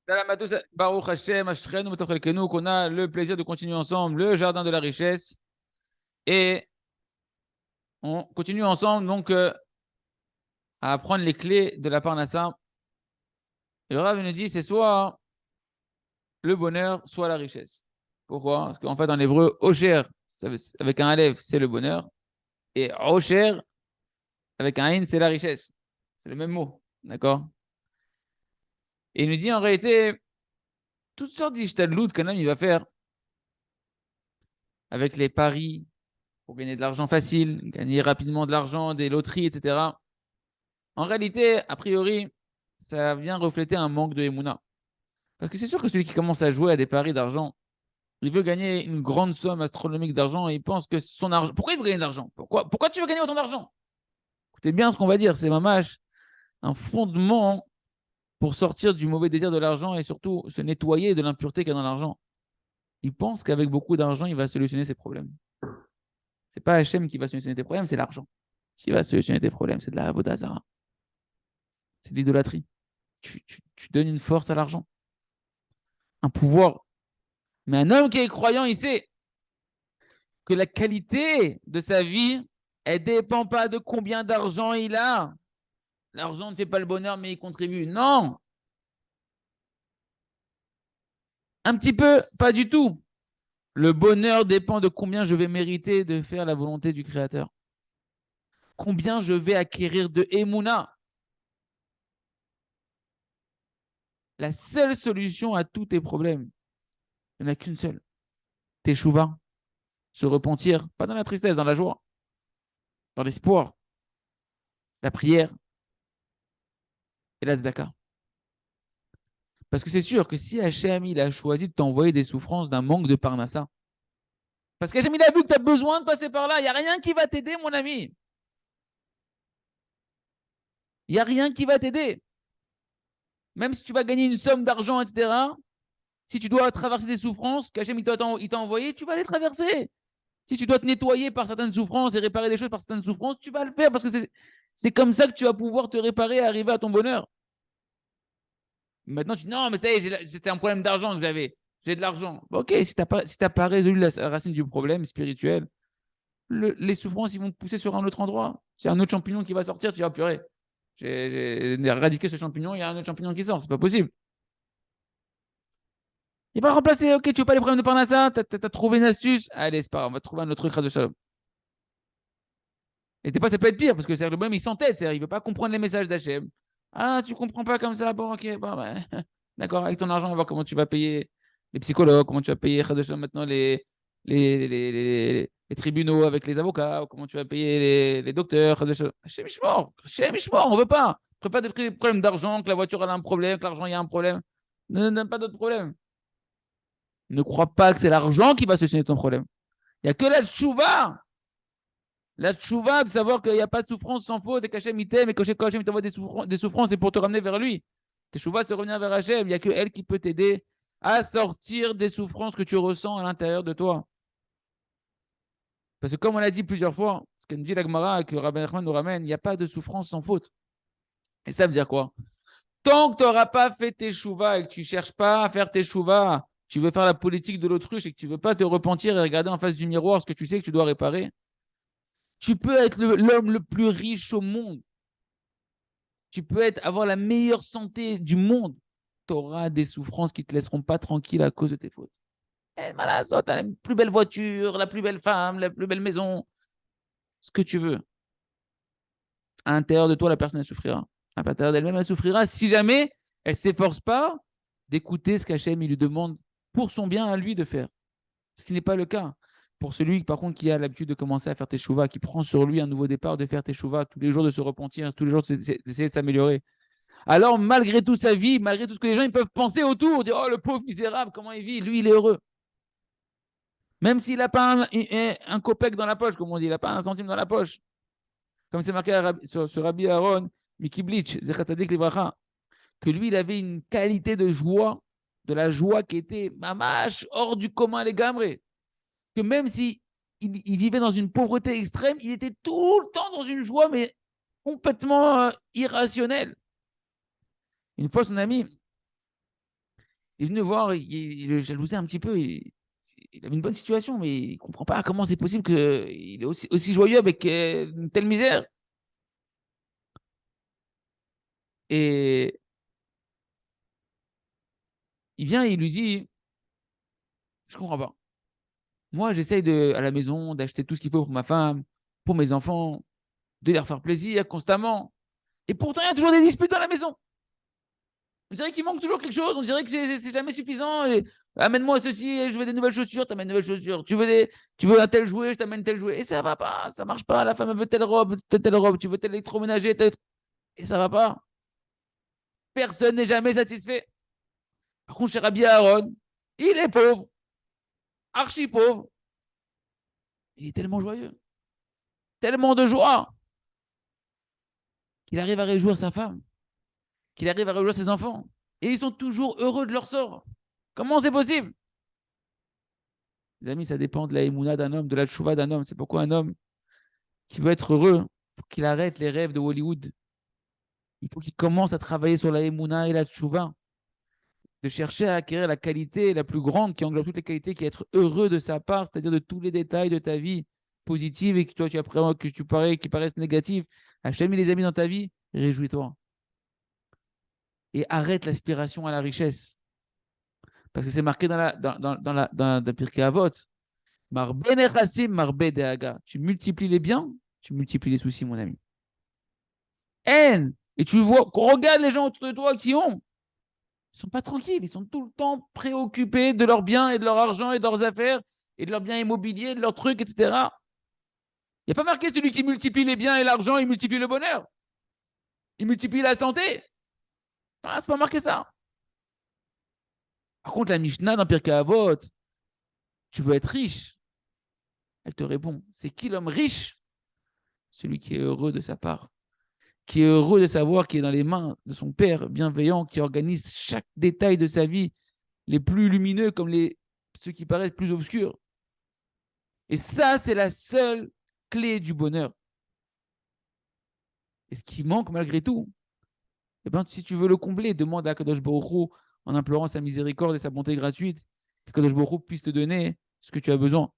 Baruch Hashem, Ashrenu B'toch Chelkenu, qu'on a le plaisir de continuer ensemble le jardin de la richesse. Et on continue ensemble donc à apprendre les clés de la Parnassa. Et le Rav nous dit c'est soit le bonheur, soit la richesse. Pourquoi? Parce qu'en fait, en hébreu, Osher, avec un Aleph, c'est le bonheur. Et Osher, avec un Ain, c'est la richesse. C'est le même mot. D'accord? Et il nous dit en réalité, toutes sortes d'ishtadlout qu'un homme il va faire avec les paris pour gagner de l'argent facile, gagner rapidement de l'argent, des loteries, etc. En réalité, a priori, ça vient refléter un manque de Emouna. Parce que c'est sûr que celui qui commence à jouer à des paris d'argent, il veut gagner une grande somme astronomique d'argent et il pense que son argent. Pourquoi il veut gagner de l'argent? Pourquoi tu veux gagner autant d'argent? Écoutez bien ce qu'on va dire, c'est mamash un fondement pour sortir du mauvais désir de l'argent et surtout se nettoyer de l'impureté qu'il y a dans l'argent. Il pense qu'avec beaucoup d'argent, il va solutionner ses problèmes. C'est pas Hachem qui va solutionner tes problèmes, c'est l'argent qui va solutionner tes problèmes. C'est de la Avodazara. C'est de l'idolâtrie. Tu donnes une force à l'argent, un pouvoir. Mais un homme qui est croyant, il sait que la qualité de sa vie, elle ne dépend pas de combien d'argent il a. L'argent ne fait pas le bonheur, mais il contribue. Non. Un petit peu, pas du tout. Le bonheur dépend de combien je vais mériter de faire la volonté du Créateur. Combien je vais acquérir de Emouna. La seule solution à tous tes problèmes, il n'y en a qu'une seule. Teshuva, se repentir, pas dans la tristesse, dans la joie, dans l'espoir, la prière et la tzedaka. Parce que c'est sûr que si Hachem il a choisi de t'envoyer des souffrances d'un manque de parnassa, parce qu'Hachem il a vu que tu as besoin de passer par là, il n'y a rien qui va t'aider, mon ami. Il n'y a rien qui va t'aider. Même si tu vas gagner une somme d'argent, etc., si tu dois traverser des souffrances qu'Hachem il t'a envoyé, tu vas les traverser. Si tu dois te nettoyer par certaines souffrances et réparer des choses par certaines souffrances, tu vas le faire parce que c'est comme ça que tu vas pouvoir te réparer et arriver à ton bonheur. Maintenant, tu dis non, mais ça y est, c'était un problème d'argent que j'avais. J'ai de l'argent. Bon, ok, si tu n'as pas résolu la racine du problème spirituel, les souffrances, ils vont te pousser sur un autre endroit. C'est un autre champignon qui va sortir, tu vas purée. J'ai éradiqué ce champignon, il y a un autre champignon qui sort, c'est pas possible. Il va remplacer, ok, tu veux pas les problèmes de Parnassa, t'as trouvé une astuce, allez, c'est pas grave, on va trouver un autre truc, de shalom. Et des fois, ça peut être pire, parce que le bonhomme, il s'entête, il veut pas comprendre les messages d'Hachem. Ah, tu comprends pas comme ça, bon, ok, bon, ouais. D'accord, avec ton argent, on va voir comment tu vas payer les psychologues, comment tu vas payer maintenant les tribunaux avec les avocats, comment tu vas payer les docteurs. Hachem Ishmor, on veut pas. On préfère des problèmes d'argent, que la voiture a un problème, que l'argent il y a un problème. Ne donne pas d'autres problèmes. Ne crois pas que c'est l'argent qui va solutionner ton problème. Il n'y a que la tchouva. La tchouva de savoir qu'il n'y a pas de souffrance sans faute et qu'Hachem il t'aime et qu'Hachem t'envoie des souffrances, c'est pour te ramener vers lui. Tchouva, c'est revenir vers Hachem. Il n'y a que elle qui peut t'aider à sortir des souffrances que tu ressens à l'intérieur de toi. Parce que comme on l'a dit plusieurs fois, ce qu'elle me dit la Gemara, que Rabbi Nachman nous ramène, il n'y a pas de souffrance sans faute. Et ça veut dire quoi? Tant que tu n'auras pas fait tes chouvas et que tu ne cherches pas à faire tes chouvas, tu veux faire la politique de l'autruche et que tu ne veux pas te repentir et regarder en face du miroir ce que tu sais que tu dois réparer, tu peux être l'homme le plus riche au monde. Tu peux avoir la meilleure santé du monde. Tu auras des souffrances qui ne te laisseront pas tranquille à cause de tes fautes. Tu as la plus belle voiture, la plus belle femme, la plus belle maison, ce que tu veux. À l'intérieur de toi, la personne elle souffrira. À l'intérieur d'elle-même, elle souffrira si jamais elle ne s'efforce pas d'écouter ce qu'Hachem lui demande pour son bien à lui de faire. Ce qui n'est pas le cas. Pour celui, par contre, qui a l'habitude de commencer à faire tes chouvas, qui prend sur lui un nouveau départ, de faire tes chouvas tous les jours, de se repentir, tous les jours d'essayer de s'améliorer. Alors, malgré toute sa vie, malgré tout ce que les gens ils peuvent penser autour, dire oh le pauvre misérable, comment il vit, lui il est heureux. Même s'il n'a pas un copec dans la poche, comme on dit, il n'a pas un centime dans la poche. Comme c'est marqué sur Rabbi Aaron, Miki Blitch, Zechatzadik Libracha, que lui il avait une qualité de joie, de la joie qui était mamache, hors du commun les gamrés. Que même si il vivait dans une pauvreté extrême, il était tout le temps dans une joie, mais complètement irrationnelle. Une fois, son ami, Il est venu voir, il le jalousait un petit peu. Il avait une bonne situation, mais il ne comprend pas comment c'est possible qu'il est aussi joyeux avec une telle misère. Et il vient et il lui dit, je comprends pas. Moi, j'essaye à la maison d'acheter tout ce qu'il faut pour ma femme, pour mes enfants, de leur faire plaisir constamment. Et pourtant, il y a toujours des disputes dans la maison. On dirait qu'il manque toujours quelque chose. On dirait que c'est jamais suffisant. Et, amène-moi ceci, je veux des nouvelles chaussures, t'amènes des nouvelles chaussures. Tu veux un tel jouet, je t'amène tel jouet. Et ça va pas, ça marche pas. La femme elle veut telle robe. Tu veux tel électroménager, et ça va pas. Personne n'est jamais satisfait. Par contre, chez Rabbi Aaron, il est pauvre, archi pauvre. Il est tellement joyeux, tellement de joie, qu'il arrive à réjouir sa femme, qu'il arrive à réjouir ses enfants. Et ils sont toujours heureux de leur sort. Comment c'est possible? Les amis, ça dépend de la émouna d'un homme, de la tchouva d'un homme. C'est pourquoi un homme qui veut être heureux, il faut qu'il arrête les rêves de Hollywood. Il faut qu'il commence à travailler sur la émouna et la tchouva, de chercher à acquérir la qualité la plus grande qui englobe toutes les qualités, qui est être heureux de sa part, c'est-à-dire de tous les détails de ta vie positive et que toi tu parais, qui paraissent négatifs. Hachem mis les amis dans ta vie, réjouis-toi. Et arrête l'aspiration à la richesse. Parce que c'est marqué dans Pirkei Avot. Marbe nechassim, marbe dehaga. Tu multiplies les biens, tu multiplies les soucis, mon ami. Haine. Et tu vois, regarde les gens autour de toi qui ont. Ils sont pas tranquilles, ils sont tout le temps préoccupés de leurs biens et de leur argent et de leurs affaires et de leurs biens immobiliers, de leurs trucs, etc. Il n'y a pas marqué celui qui multiplie les biens et l'argent, il multiplie le bonheur. Il multiplie la santé. Ah, c'est pas marqué ça. Par contre, la Mishnah dans Pirkei Avot, tu veux être riche. Elle te répond, c'est qui l'homme riche? Celui qui est heureux de sa part, qui est heureux de savoir qu'il est dans les mains de son Père bienveillant, qui organise chaque détail de sa vie, les plus lumineux comme ceux qui paraissent plus obscurs. Et ça, c'est la seule clé du bonheur. Et ce qui manque malgré tout, eh ben, si tu veux le combler, demande à Kadosh Baruch Hu, en implorant sa miséricorde et sa bonté gratuite, que Kadosh Baruch Hu puisse te donner ce que tu as besoin.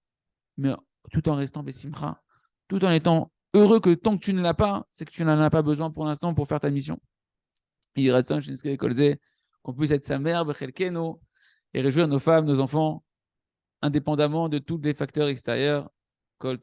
Mais tout en restant Bessimcha, tout en étant heureux que tant que tu ne l'as pas, c'est que tu n'en as pas besoin pour l'instant pour faire ta mission. Il reste qu'on puisse être sa mère, et réjouir nos femmes, nos enfants, indépendamment de tous les facteurs extérieurs. Kol